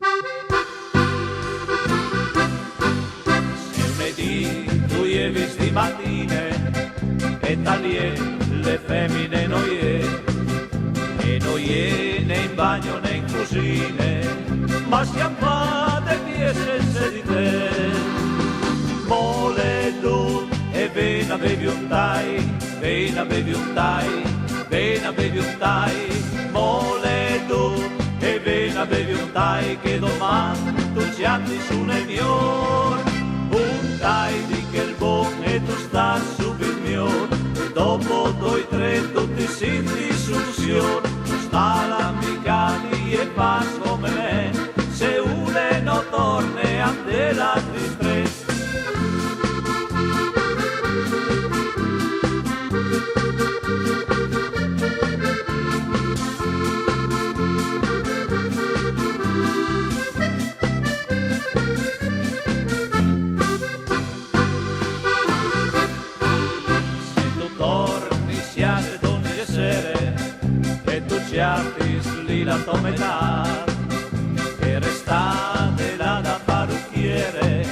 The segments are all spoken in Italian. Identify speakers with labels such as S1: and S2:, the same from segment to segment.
S1: Se lunedì tu hai visti mattine e tagliè le femmine noie, e noie né in bagno né in cucine, ma schiampate vie senza di te. Mole tu e vena bevi un tai, vena bevi un tai, vena bevi un tai. Mole tu e vena bevi un tai, che domani tu ci andi su nel miglior. Un tai di che il buon e tu sta subito miglior, e dopo 2 3 tu ti senti sul signor. Sta l'ambicati e fa come me, se une non torna a te la tristezza. La tua metà che restate là da parrucchiere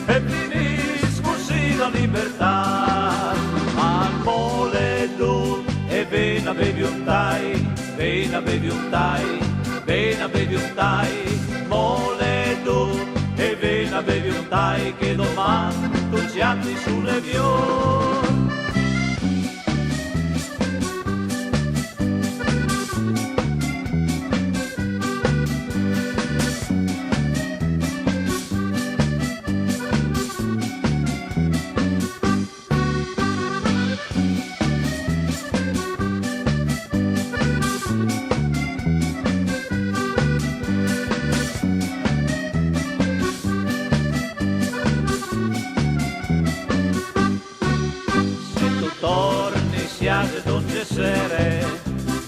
S1: e finisco così la libertà. Al mole tu e vena bevi un tai, vena bevi un tai, vena bevi un tai. Mole tu e vena bevi un tai, che domani tu ci andi sulle viole. Donde sere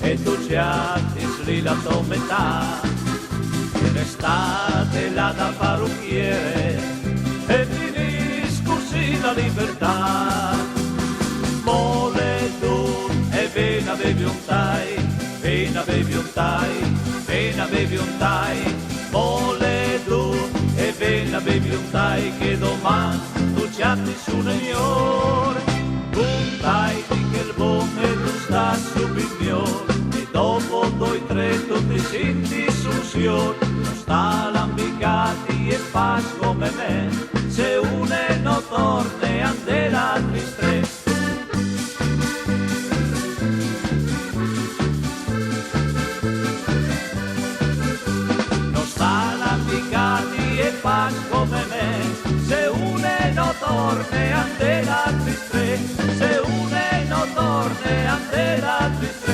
S1: e tu ci attisli la tua metà, che restate là da parrucchiere e finisco così la libertà. Mole tu e vena bevi un tai, vena bevi un tai, vena bevi un tai. Mole tu e vena bevi un tai, che domani tu ci atti su nel migliore. Un tai di che il buon e tu sta subito miglior, e dopo 2 3 tu ti senti sul signor. Non sta l'ambicati e fas come me, se une non torna a te la tristezza. Non sta l'ambicati e fas come me, se une non torna a te la tristezza. Se une non torna a te la tristezza.